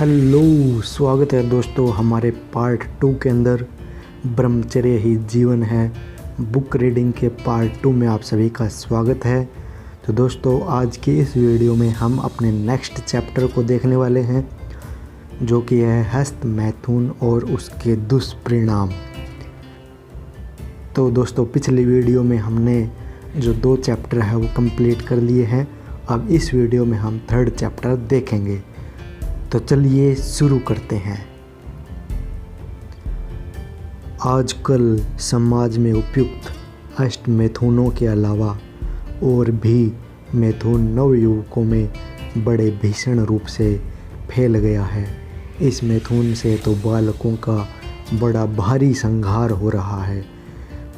Hello, स्वागत है दोस्तों हमारे पार्ट 2 के अंदर। ब्रह्मचर्य ही जीवन है बुक रीडिंग के पार्ट 2 में आप सभी का स्वागत है। तो दोस्तों आज की इस वीडियो में हम अपने नेक्स्ट चैप्टर को देखने वाले हैं, जो कि है हस्त मैथुन और उसके दुष्परिणाम। तो दोस्तों पिछली वीडियो में हमने जो 2 चैप्टर है वो कंप्लीट कर लिए हैं। अब इस वीडियो में हम 3rd चैप्टर देखेंगे। तो चलिए शुरू करते हैं। आजकल समाज में उपयुक्त अष्ट मैथुनों के अलावा और भी मैथुन नवयुवकों में बड़े भीषण रूप से फैल गया है। इस मैथुन से तो बालकों का बड़ा भारी संहार हो रहा है।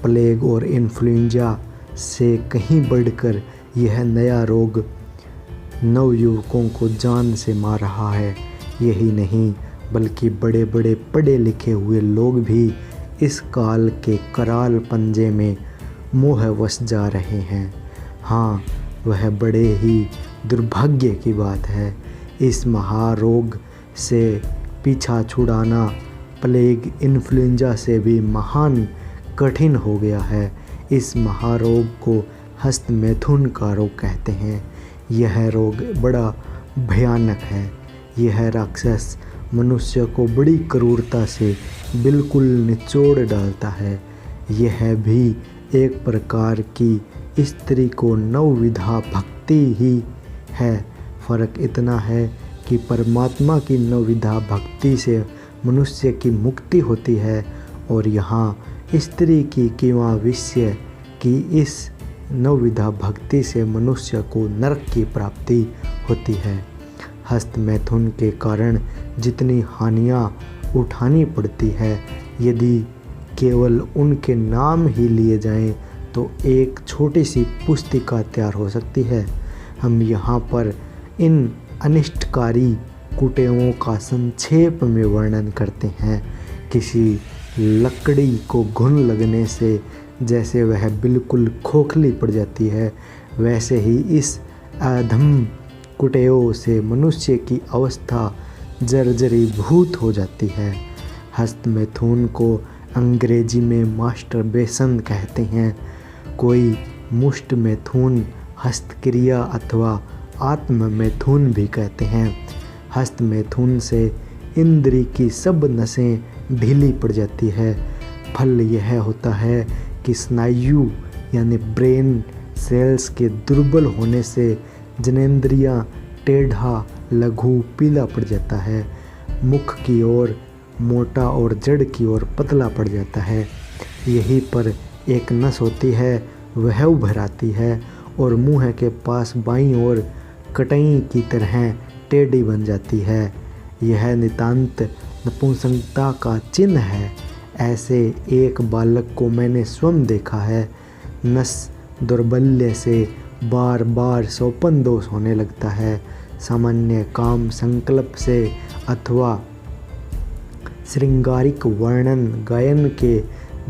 प्लेग और इन्फ्लुएंजा से कहीं बढ़कर यह नया रोग नवयुवकों को जान से मार रहा है। यही नहीं बल्कि बड़े बड़े पढ़े लिखे हुए लोग भी इस काल के कराल पंजे में मोहवश जा रहे हैं। हाँ, वह बड़े ही दुर्भाग्य की बात है। इस महारोग से पीछा छुड़ाना प्लेग इन्फ्लुएंजा से भी महान कठिन हो गया है। इस महारोग को हस्त मैथुन का रोग कहते हैं। यह रोग बड़ा भयानक है। यह राक्षस मनुष्य को बड़ी क्रूरता से बिल्कुल निचोड़ डालता है। यह भी एक प्रकार की स्त्री को नवविधा भक्ति ही है। फ़र्क इतना है कि परमात्मा की नवविधा भक्ति से मनुष्य की मुक्ति होती है और यहाँ स्त्री की किंवा विषय की इस नवविधा भक्ति से मनुष्य को नरक की प्राप्ति होती है। हस्त मैथुन के कारण जितनी हानियाँ उठानी पड़ती है, यदि केवल उनके नाम ही लिए जाएं तो एक छोटी सी पुस्तिका तैयार हो सकती है। हम यहाँ पर इन अनिष्टकारी कुटेवों का संक्षेप में वर्णन करते हैं। किसी लकड़ी को घुन लगने से जैसे वह बिल्कुल खोखली पड़ जाती है, वैसे ही इस अधम कुटेव से मनुष्य की अवस्था जर्जरीभूत हो जाती है। हस्त मैथुन को अंग्रेजी में मास्टरबेशन कहते हैं। कोई मुष्ट मैथुन, हस्तक्रिया अथवा आत्म मैथुन भी कहते हैं। हस्त मैथुन से इंद्री की सब नसें ढीली पड़ जाती है। फल यह होता है कि स्नायु यानी ब्रेन सेल्स के दुर्बल होने से जनेंद्रियाँ टेढ़ा, लघु, पीला पड़ जाता है। मुख की ओर मोटा और जड़ की ओर पतला पड़ जाता है। यहीं पर एक नस होती है, वह उभर आती है और मुंह के पास बाईं ओर कटई की तरह टेढ़ी बन जाती है। यह नितांत नपुंसकता का चिन्ह है। ऐसे एक बालक को मैंने स्वयं देखा है। नस दौर्बल्य से बार बार सोपन दोष होने लगता है। सामान्य काम संकल्प से अथवा श्रृंगारिक वर्णन गायन के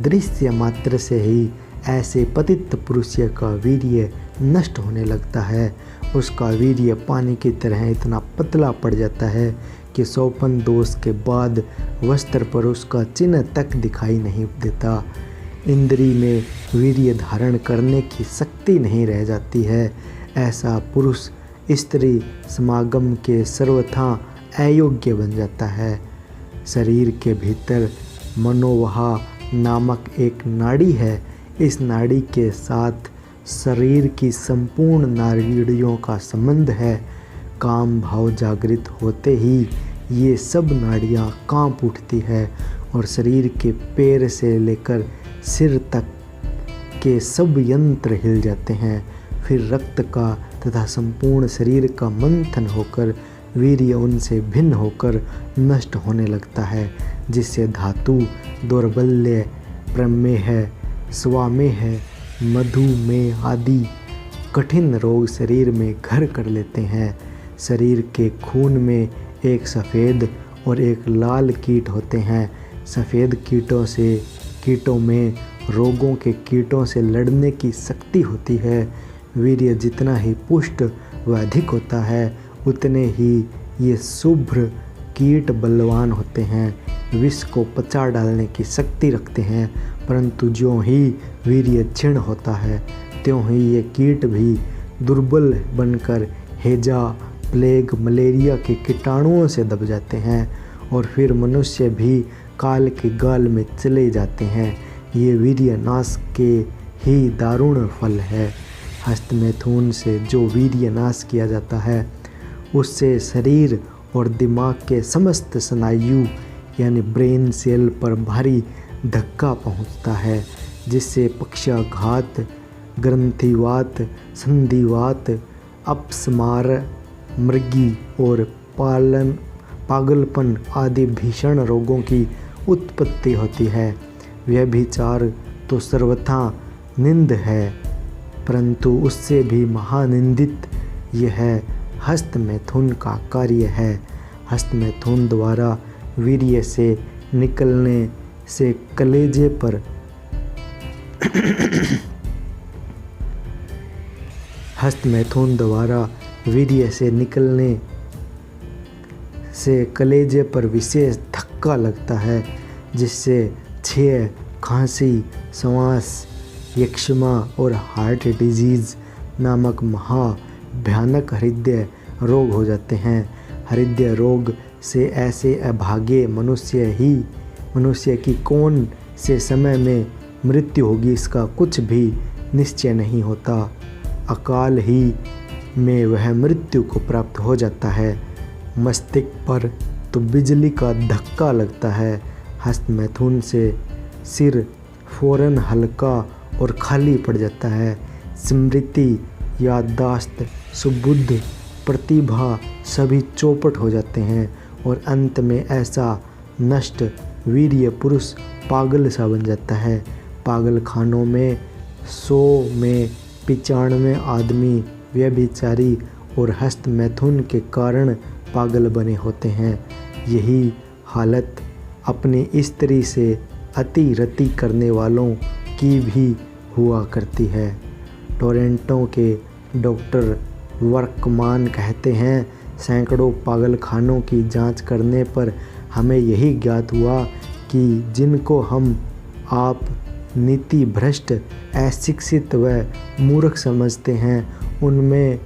दृश्य मात्र से ही ऐसे पतित पुरुष का वीर्य नष्ट होने लगता है। उसका वीर्य पानी की तरह इतना पतला पड़ जाता है कि सोपन दोष के बाद वस्त्र पर उसका चिन्ह तक दिखाई नहीं देता। इंद्री में वीर्य धारण करने की शक्ति नहीं रह जाती है। ऐसा पुरुष स्त्री समागम के सर्वथा अयोग्य बन जाता है। शरीर के भीतर मनोवहा नामक एक नाड़ी है। इस नाड़ी के साथ शरीर की संपूर्ण नाड़ियों का संबंध है। काम भाव जागृत होते ही ये सब नाड़ियाँ कांप उठती है और शरीर के पैर से लेकर सिर तक के सब यंत्र हिल जाते हैं। फिर रक्त का तथा संपूर्ण शरीर का मंथन होकर वीर्य उनसे भिन्न होकर नष्ट होने लगता है, जिससे धातु, दौर्बल्य, प्रमेह, स्वामेह, मधुमेह आदि कठिन रोग शरीर में घर कर लेते हैं। शरीर के खून में एक सफ़ेद और एक लाल कीट होते हैं। सफ़ेद कीटों में रोगों के कीटों से लड़ने की शक्ति होती है। वीर्य जितना ही पुष्ट व अधिक होता है, उतने ही ये शुभ्र कीट बलवान होते हैं, विष को पचा डालने की शक्ति रखते हैं, परंतु ज्यों ही वीर्य क्षीण होता है त्यों ही ये कीट भी दुर्बल बनकर हैजा, प्लेग, मलेरिया के कीटाणुओं से दब जाते हैं और फिर मनुष्य भी काल के गाल में चले जाते हैं। ये वीर्य नाश के ही दारुण फल है। हस्तमैथुन से जो वीर्य नाश किया जाता है उससे शरीर और दिमाग के समस्त स्नायु यानी ब्रेन सेल पर भारी धक्का पहुंचता है, जिससे पक्षाघात, ग्रंथिवात, संधिवात, अपस्मार, मृगी और पागलपन आदि भीषण रोगों की उत्पत्ति होती है। व्यभिचार तो सर्वथा निंद है, परंतु उससे भी महानिंदित यह हस्तमैथुन का कार्य है। हस्तमैथुन द्वारा वीर्य से निकलने से कलेजे पर हस्तमैथुन द्वारा वीर्य से निकलने से कलेजे पर विशेष धक्का लगता है, जिससे क्षय, खांसी, श्वास, यक्ष्मा और हार्ट डिजीज नामक भयानक हृदय रोग हो जाते हैं। हृदय रोग से ऐसे अभागे मनुष्य की कौन से समय में मृत्यु होगी इसका कुछ भी निश्चय नहीं होता। अकाल ही में वह मृत्यु को प्राप्त हो जाता है। मस्तिष्क पर तो बिजली का धक्का लगता है। हस्तमैथुन से सिर फौरन हल्का और खाली पड़ जाता है। स्मृति, याददाश्त, सुबुद्ध, प्रतिभा सभी चौपट हो जाते हैं और अंत में ऐसा नष्ट वीर्य पुरुष पागल सा बन जाता है। पागल खानों में 100 में 95 आदमी व्यभिचारी और हस्तमैथुन के कारण पागल बने होते हैं। यही हालत अपनी स्त्री से अति रति करने वालों की भी हुआ करती है। टोरंटो के डॉक्टर वर्कमान कहते हैं, सैकड़ों पागलखानों की जांच करने पर हमें यही ज्ञात हुआ कि जिनको हम आप नीति भ्रष्ट, अशिक्षित व मूर्ख समझते हैं उनमें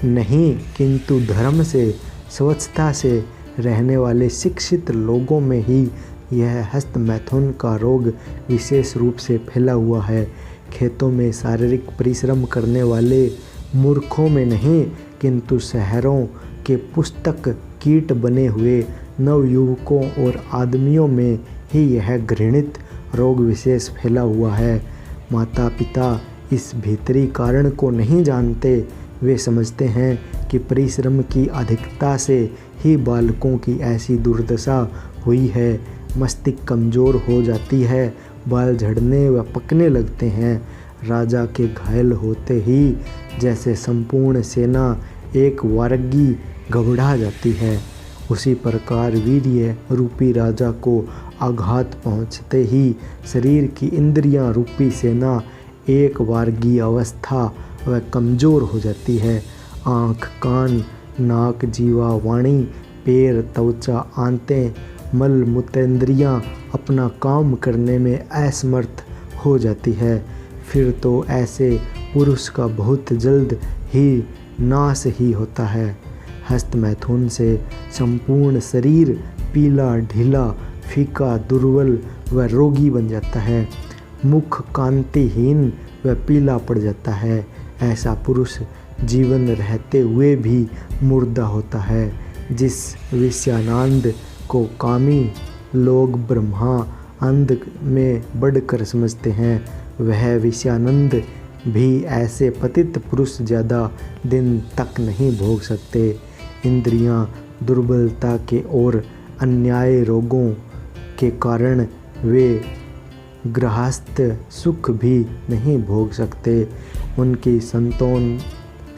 नहीं, किंतु धर्म से, स्वच्छता से रहने वाले शिक्षित लोगों में ही यह हस्तमैथुन का रोग विशेष रूप से फैला हुआ है। खेतों में शारीरिक परिश्रम करने वाले मूर्खों में नहीं, किंतु शहरों के पुस्तक कीट बने हुए नवयुवकों और आदमियों में ही यह घृणित रोग विशेष फैला हुआ है। माता पिता इस भीतरी कारण को नहीं जानते। वे समझते हैं कि परिश्रम की अधिकता से ही बालकों की ऐसी दुर्दशा हुई है। मस्तिष्क कमज़ोर हो जाती है, बाल झड़ने व पकने लगते हैं। राजा के घायल होते ही जैसे संपूर्ण सेना एक वारगी घबरा जाती है, उसी प्रकार वीर्य रूपी राजा को आघात पहुँचते ही शरीर की इंद्रियां रूपी सेना एक वारगी अवस्था व कमज़ोर हो जाती है। आँख, कान, नाक, जीवा, वाणी, पैर, त्वचा, आंतें, मल मूत्रेंद्रियां अपना काम करने में असमर्थ हो जाती है। फिर तो ऐसे पुरुष का बहुत जल्द ही नाश ही होता है। हस्तमैथुन से संपूर्ण शरीर पीला, ढीला, फीका, दुर्बल व रोगी बन जाता है। मुख कांतिहीन व पीला पड़ जाता है। ऐसा पुरुष जीवन रहते हुए भी मुर्दा होता है। जिस विषयानंद को कामी लोग ब्रह्मानंद में बढ़कर समझते हैं, वह विषयानंद भी ऐसे पतित पुरुष ज़्यादा दिन तक नहीं भोग सकते। इंद्रियां दुर्बलता के और अन्याय रोगों के कारण वे गृहस्थ सुख भी नहीं भोग सकते। उनकी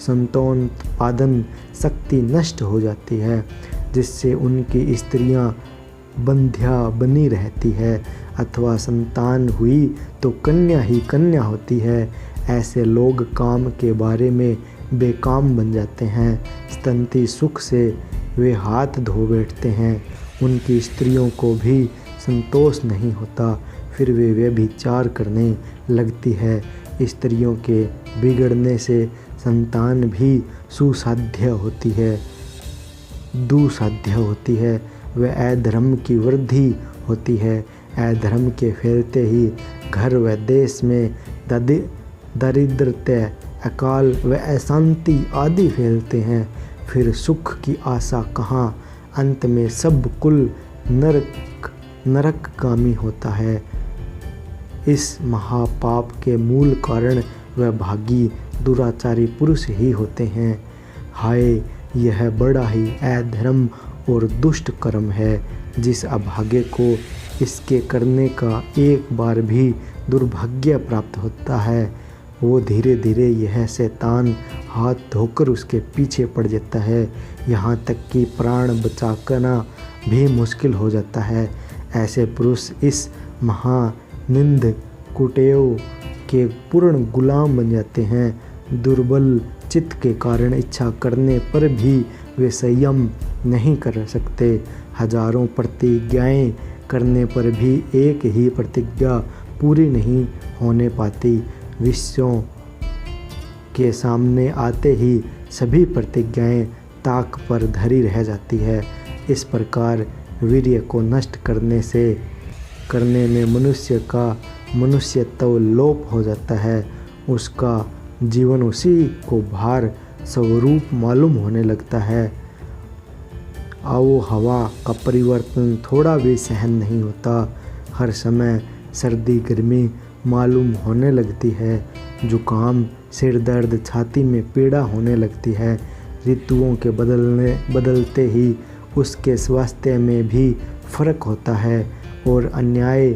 संतानोत्पादन शक्ति नष्ट हो जाती है, जिससे उनकी स्त्रियां बंध्या बनी रहती है, अथवा संतान हुई तो कन्या ही कन्या होती है। ऐसे लोग काम के बारे में बेकाम बन जाते हैं। स्तंती सुख से वे हाथ धो बैठते हैं। उनकी स्त्रियों को भी संतोष नहीं होता, फिर वे व्यभिचार करने लगती है। स्त्रियों के बिगड़ने से संतान भी दुसाध्य होती है। व अधर्म की वृद्धि होती है। अधर्म के फैलते ही घर व देश में दरिद्रता, अकाल व अशांति आदि फैलते हैं। फिर सुख की आशा कहाँ, अंत में सब कुल नरकगामी होता है। इस महापाप के मूल कारण व भागी दुराचारी पुरुष ही होते हैं। हाय, यह बड़ा ही अधर्म और दुष्ट कर्म है। जिस अभागे को इसके करने का एक बार भी दुर्भाग्य प्राप्त होता है, वो धीरे धीरे यह शैतान हाथ धोकर उसके पीछे पड़ जाता है। यहाँ तक कि प्राण बचाना भी मुश्किल हो जाता है। ऐसे पुरुष इस महानिंद कुटेव के पूर्ण गुलाम बन जाते हैं। दुर्बल चित्त के कारण इच्छा करने पर भी वे संयम नहीं कर सकते। हजारों प्रतिज्ञाएं करने पर भी एक ही प्रतिज्ञा पूरी नहीं होने पाती। विषयों के सामने आते ही सभी प्रतिज्ञाएं ताक पर धरी रह जाती है। इस प्रकार वीर्य को नष्ट करने में मनुष्य का मनुष्यत्व लोप हो जाता है। उसका जीवन उसी को भार स्वरूप मालूम होने लगता है। आओ हवा का परिवर्तन थोड़ा भी सहन नहीं होता। हर समय सर्दी गर्मी मालूम होने लगती है। जुकाम, सिर दर्द, छाती में पीड़ा होने लगती है। ऋतुओं के बदलते ही उसके स्वास्थ्य में भी फर्क होता है और अन्याय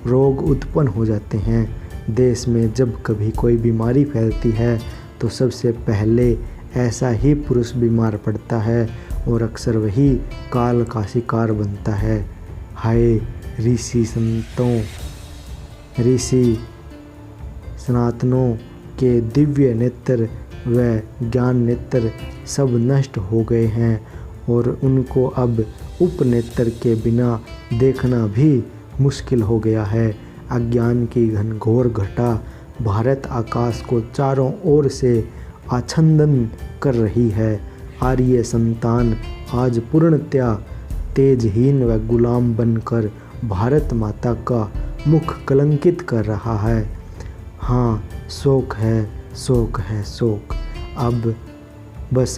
रोग उत्पन्न हो जाते हैं। देश में जब कभी कोई बीमारी फैलती है तो सबसे पहले ऐसा ही पुरुष बीमार पड़ता है और अक्सर वही काल का शिकार बनता है। हाय, ऋषि सनातनों के दिव्य नेत्र व ज्ञान नेत्र सब नष्ट हो गए हैं और उनको अब उपनेत्र के बिना देखना भी मुश्किल हो गया है। अज्ञान की घनघोर घटा भारत आकाश को चारों ओर से आच्छादन कर रही है। आर्य संतान आज पूर्णतया तेजहीन व गुलाम बनकर भारत माता का मुख कलंकित कर रहा है। हाँ, शोक है, शोक है, शोक।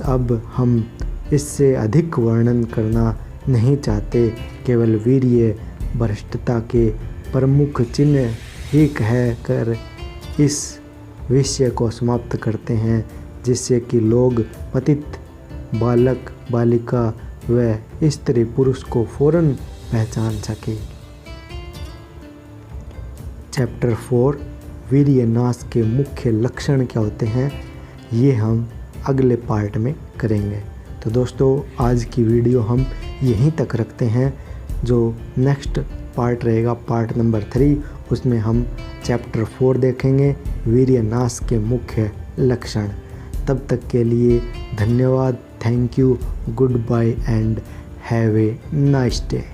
अब हम इससे अधिक वर्णन करना नहीं चाहते। केवल वीर्य भ्रष्टता के प्रमुख चिन्ह ही कहकर इस विषय को समाप्त करते हैं, जिससे कि लोग पतित बालक बालिका व स्त्री पुरुष को फौरन पहचान सके। चैप्टर 4 वीर्य नाश के मुख्य लक्षण क्या होते हैं, ये हम अगले पार्ट में करेंगे। तो दोस्तों, आज की वीडियो हम यहीं तक रखते हैं। जो नेक्स्ट पार्ट रहेगा, पार्ट नंबर 3, उसमें हम चैप्टर 4 देखेंगे, वीर्य नाश के मुख्य लक्षण। तब तक के लिए धन्यवाद, thank you, goodbye and have a nice day.